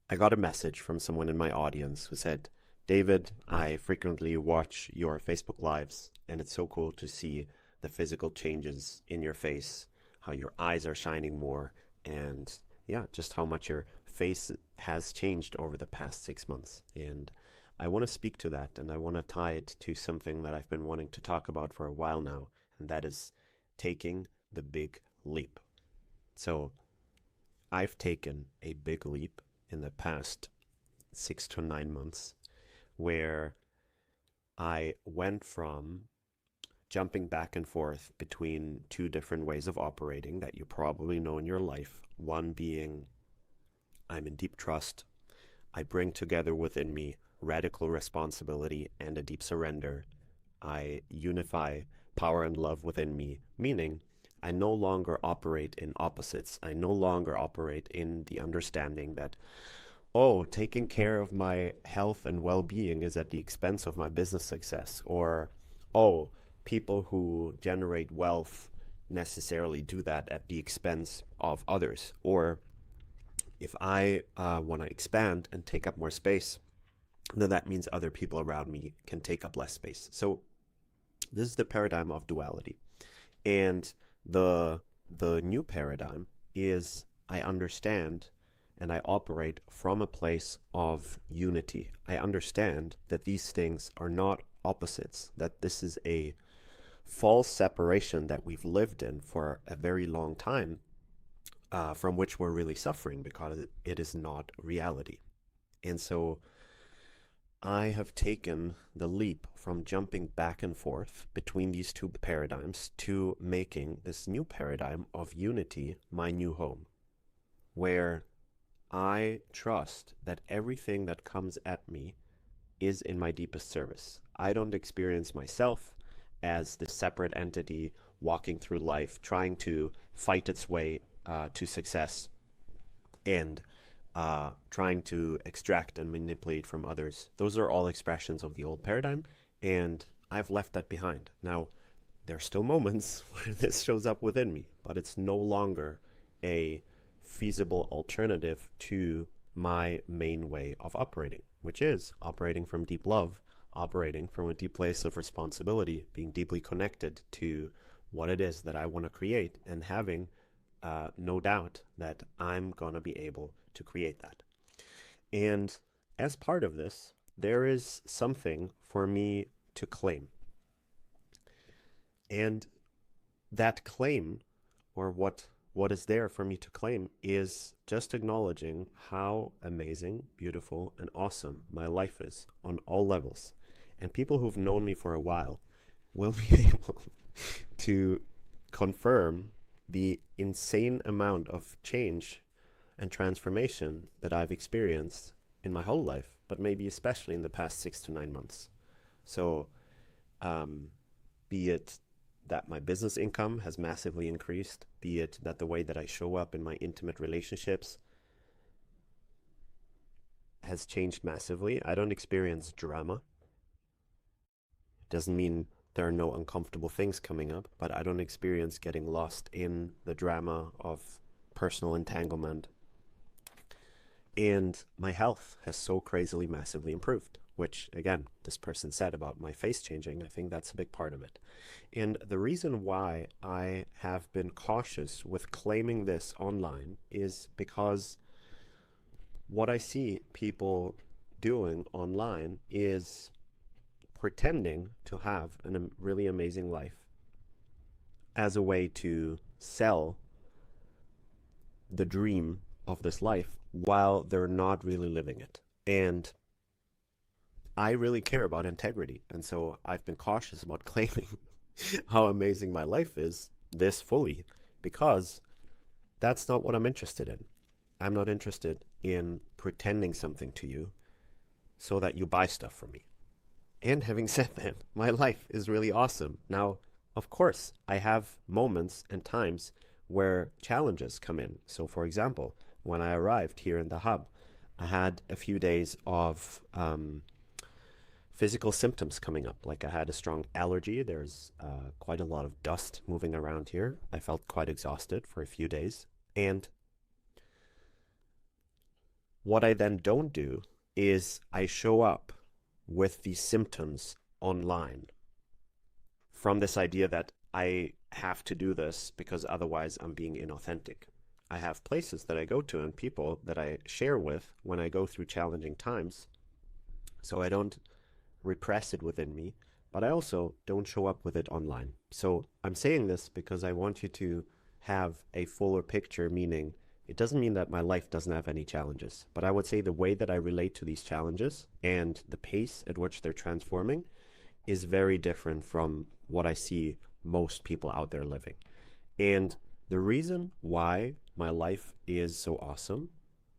I got a message from someone in my audience who said, David, I frequently watch your Facebook Lives, and it's so cool to see the physical changes in your face, how your eyes are shining more, and yeah, just how much your face has changed over the past 6 months. And I want to speak to that, and I want to tie it to something that I've been wanting to talk about for a while now, and that is taking the big leap. So, I've taken a big leap in the past 6 to 9 months where I went from jumping back and forth between two different ways of operating that you probably know in your life. One being I'm in deep trust. I bring together within me radical responsibility and a deep surrender. I unify power and love within me, meaning I no longer operate in opposites. I no longer operate in the understanding that, oh, taking care of my health and well being is at the expense of my business success. Or, oh, people who generate wealth necessarily do that at the expense of others. Or if I want to expand and take up more space, then that means other people around me can take up less space. So this is the paradigm of duality. And the the new paradigm is I understand and I operate from a place of unity. I understand that these things are not opposites, that this is a false separation that we've lived in for a very long time, from which we're really suffering because it is not reality. And so I have taken the leap from jumping back and forth between these two paradigms to making this new paradigm of unity my new home, where I trust that everything that comes at me is in my deepest service. I don't experience myself as this separate entity walking through life trying to fight its way to success and trying to extract and manipulate from others. Those are all expressions of the old paradigm, and I've left that behind. Now, there are still moments where this shows up within me, but it's no longer a feasible alternative to my main way of operating, which is operating from deep love, operating from a deep place of responsibility, being deeply connected to what it is that I want to create, and having no doubt that I'm going to be able to create that. And as part of this, there is something for me to claim. And that claim, or what is there for me to claim, is just acknowledging how amazing, beautiful, and awesome my life is on all levels. And people who've known me for a while will be able to confirm the insane amount of change and transformation that I've experienced in my whole life, but maybe especially in the past 6 to 9 months. So, um, be it that my business income has massively increased, be it that the way that I show up in my intimate relationships has changed massively. I don't experience drama. It doesn't mean there are no uncomfortable things coming up, but I don't experience getting lost in the drama of personal entanglement. And my health has so crazily massively improved, which again, this person said about my face changing, I think that's a big part of it. And the reason why I have been cautious with claiming this online is because what I see people doing online is pretending to have a really amazing life as a way to sell the dream of this life while they're not really living it. And I really care about integrity. And so I've been cautious about claiming how amazing my life is this fully because that's not what I'm interested in. I'm not interested in pretending something to you so that you buy stuff from me. And having said that, my life is really awesome. Now, of course, I have moments and times where challenges come in. So, for example, when I arrived here in the hub, I had a few days of physical symptoms coming up. Like I had a strong allergy. There's quite a lot of dust moving around here. I felt quite exhausted for a few days. And What I then don't do is I show up with these symptoms online from this idea that I have to do this because otherwise I'm being inauthentic. I have places that I go to and people that I share with when I go through challenging times, so I don't repress it within me, but I also don't show up with it online. So I'm saying this because I want you to have a fuller picture, meaning it doesn't mean that my life doesn't have any challenges, but I would say the way that I relate to these challenges and the pace at which they're transforming is very different from what I see most people out there living. And the reason why my life is so awesome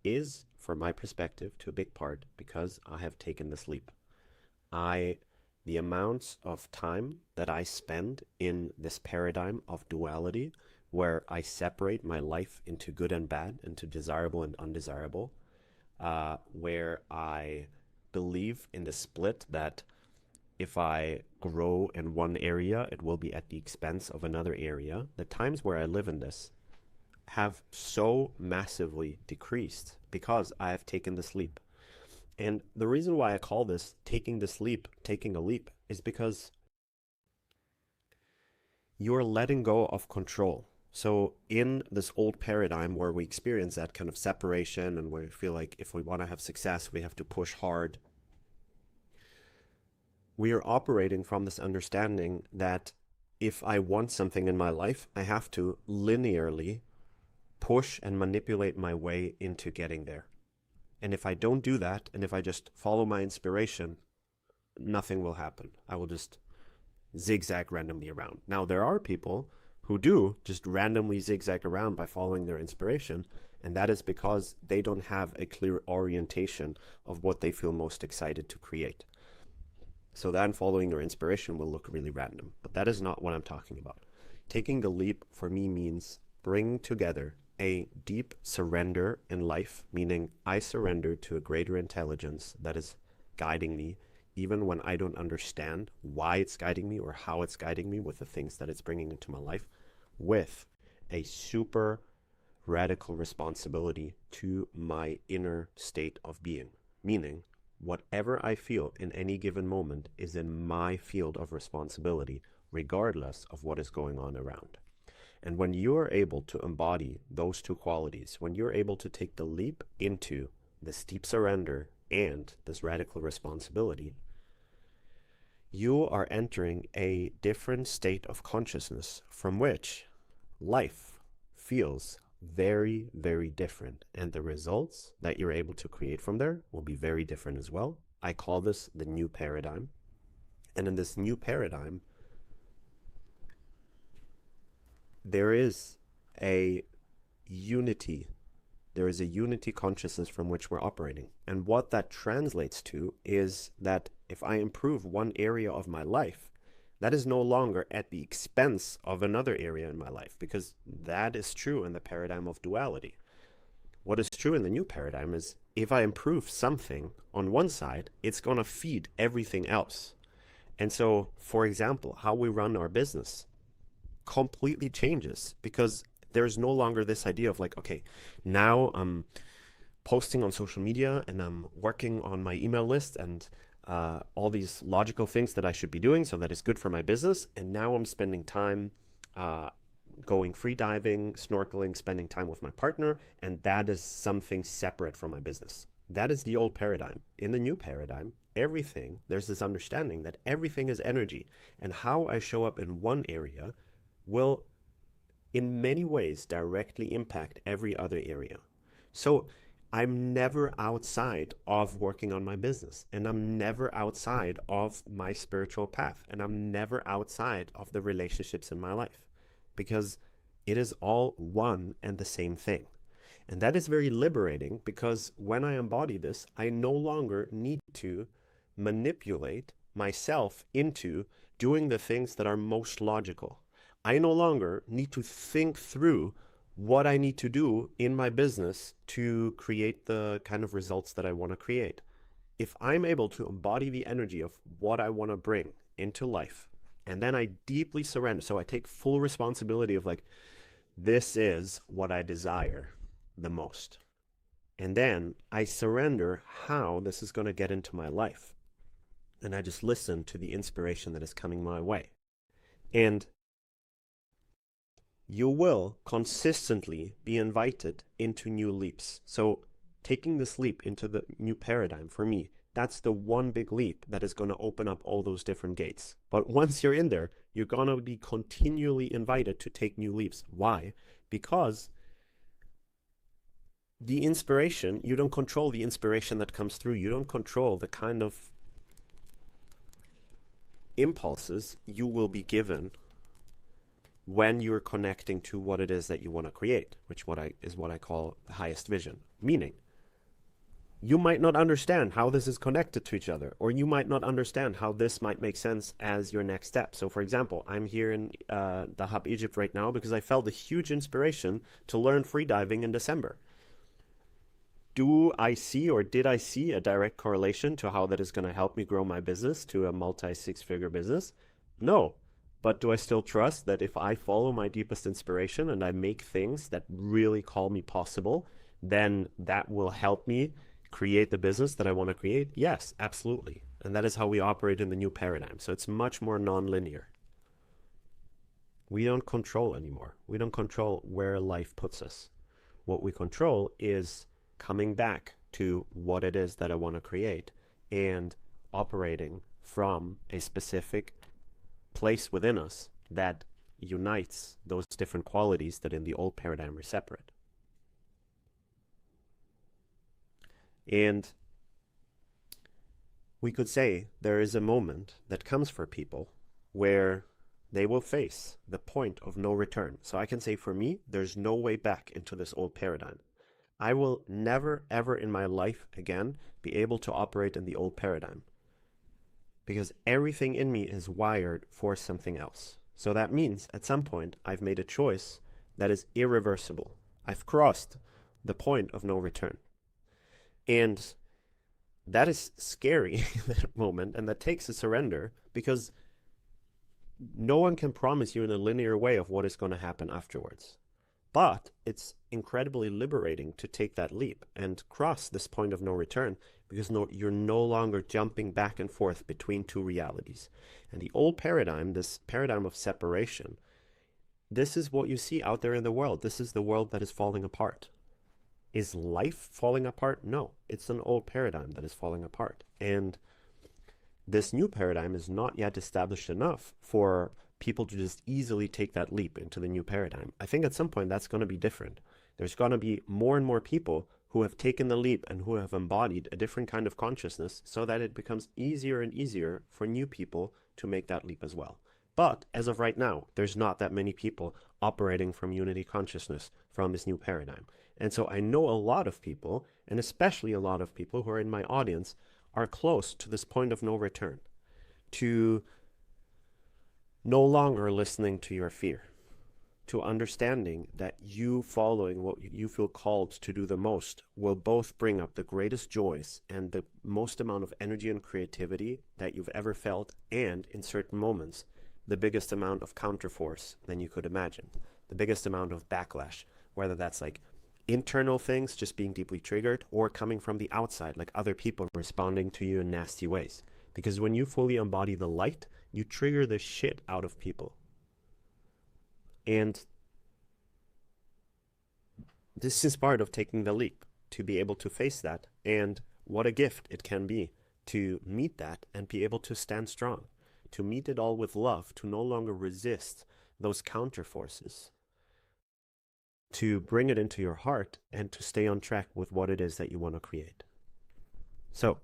is, from my perspective, to a big part, because I have taken this leap. The amounts of time that I spend in this paradigm of duality, where I separate my life into good and bad, into desirable and undesirable, where I believe in the split that if I grow in one area, it will be at the expense of another area. The times where I live in this have so massively decreased because I have taken this leap. And the reason why I call this taking a leap, is because you're letting go of control. So in this old paradigm where we experience that kind of separation and where we feel like if we want to have success, we have to push hard, we are operating from this understanding that if I want something in my life, I have to linearly push and manipulate my way into getting there. And if I don't do that, and if I just follow my inspiration, nothing will happen. I will just zigzag randomly around. Now, there are people who do just randomly zigzag around by following their inspiration, and that is because they don't have a clear orientation of what they feel most excited to create. So then following your inspiration will look really random, but that is not what I'm talking about. Taking the leap for me means bringing together a deep surrender in life, meaning I surrender to a greater intelligence that is guiding me, even when I don't understand why it's guiding me or how it's guiding me with the things that it's bringing into my life, with a super radical responsibility to my inner state of being, meaning whatever I feel in any given moment is in my field of responsibility, regardless of what is going on around. And when you are able to embody those two qualities, when you're able to take the leap into this deep surrender and this radical responsibility, you are entering a different state of consciousness from which life feels very, very different. And the results that you're able to create from there will be very different as well. I call this the new paradigm. And in this new paradigm, there is a unity. There is a unity consciousness from which we're operating. And what that translates to is that if I improve one area of my life, that is no longer at the expense of another area in my life, because that is true in the paradigm of duality. What is true in the new paradigm is if I improve something on one side, it's going to feed everything else. And so, for example, how we run our business completely changes because there's no longer this idea of like, okay, now I'm posting on social media and I'm working on my email list and all these logical things that I should be doing so that it's good for my business. And now I'm spending time going free diving, snorkeling, spending time with my partner. And that is something separate from my business. That is the old paradigm. In the new paradigm, there's this understanding that everything is energy. And how I show up in one area will in many ways directly impact every other area. So I'm never outside of working on my business, and I'm never outside of my spiritual path, and I'm never outside of the relationships in my life, because it is all one and the same thing. And that is very liberating, because when I embody this, I no longer need to manipulate myself into doing the things that are most logical. I no longer need to think through what I need to do in my business to create the kind of results that I want to create. If I'm able to embody the energy of what I want to bring into life, and then I deeply surrender, so I take full responsibility of like, this is what I desire the most. And then I surrender how this is going to get into my life. And I just listen to the inspiration that is coming my way. And you will consistently be invited into new leaps. So taking this leap into the new paradigm, for me, that's the one big leap that is going to open up all those different gates. But once you're in there, you're going to be continually invited to take new leaps. Why? Because the inspiration, you don't control the inspiration that comes through. You don't control the kind of impulses you will be given when you're connecting to what it is that you want to create, which is what I call the highest vision. Meaning, you might not understand how this is connected to each other, or you might not understand how this might make sense as your next step. So for example, I'm here in the Hub Egypt right now because I felt a huge inspiration to learn freediving in December. Do I see, or did I see, a direct correlation to how that is going to help me grow my business to a multi-six-figure business? No. But do I still trust that if I follow my deepest inspiration and I make things that really call me possible, then that will help me create the business that I want to create? Yes, absolutely. And that is how we operate in the new paradigm. So it's much more non-linear. We don't control anymore. We don't control where life puts us. What we control is coming back to what it is that I want to create and operating from a specific place within us that unites those different qualities that in the old paradigm were separate. And we could say there is a moment that comes for people where they will face the point of no return. So I can say for me, there's no way back into this old paradigm. I will never, ever in my life again be able to operate in the old paradigm because everything in me is wired for something else. So that means at some point I've made a choice that is irreversible. I've crossed the point of no return. And that is scary in that moment, and that takes a surrender because no one can promise you in a linear way of what is going to happen afterwards. But it's incredibly liberating to take that leap and cross this point of no return because you're no longer jumping back and forth between two realities. And the old paradigm, this paradigm of separation, this is what you see out there in the world. This is the world that is falling apart. Is life falling apart? No, it's an old paradigm that is falling apart. And this new paradigm is not yet established enough for people to just easily take that leap into the new paradigm. I think at some point that's going to be different. There's going to be more and more people who have taken the leap and who have embodied a different kind of consciousness so that it becomes easier and easier for new people to make that leap as well. But as of right now, there's not that many people operating from unity consciousness from this new paradigm. And so I know a lot of people, and especially a lot of people who are in my audience, are close to this point of no return, to no longer listening to your fear, to understanding that you following what you feel called to do the most will both bring up the greatest joys and the most amount of energy and creativity that you've ever felt, and in certain moments, the biggest amount of counterforce than you could imagine, the biggest amount of backlash, whether that's like internal things just being deeply triggered or coming from the outside, like other people responding to you in nasty ways. Because when you fully embody the light, you trigger the shit out of people. And this is part of taking the leap, to be able to face that. And what a gift it can be to meet that and be able to stand strong, to meet it all with love, to no longer resist those counterforces, to bring it into your heart and to stay on track with what it is that you want to create. So,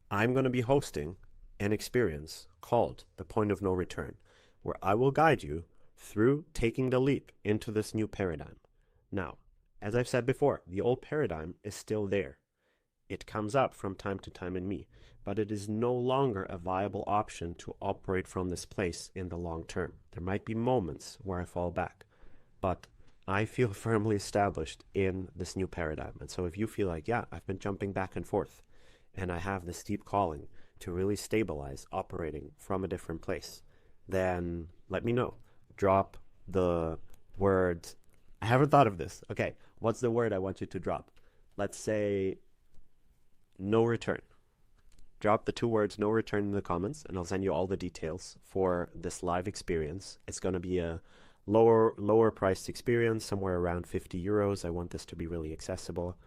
I'm going to be hosting an experience called The Point of No Return, where I will guide you through taking the leap into this new paradigm. Now, as I've said before, the old paradigm is still there. It comes up from time to time in me, but it is no longer a viable option to operate from this place in the long term. There might be moments where I fall back, but I feel firmly established in this new paradigm. And so if you feel like, yeah, I've been jumping back and forth, and I have this deep calling to really stabilize operating from a different place, then let me know. Drop the word, I haven't thought of this. Okay, what's the word I want you to drop? let's say no return. Drop the 2 words no return in the comments, and I'll send you all the details for this live experience. It's going to be a lower priced experience, somewhere around 50 euros. I want this to be really accessible.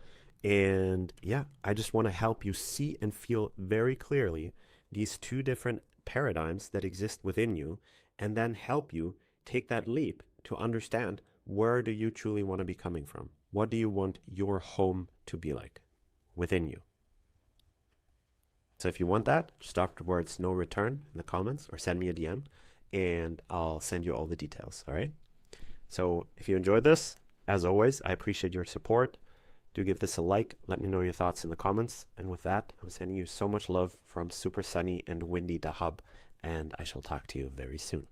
And yeah, I just want to help you see and feel very clearly these 2 different paradigms that exist within you, and then help you take that leap to understand, where do you truly want to be coming from? What do you want your home to be like within you? So if you want that, just drop the words no return in the comments or send me a DM, and I'll send you all the details. All right. So if you enjoyed this, as always, I appreciate your support. Do give this a like. Let me know your thoughts in the comments. And with that, I'm sending you so much love from super sunny and windy Dahab, and I shall talk to you very soon.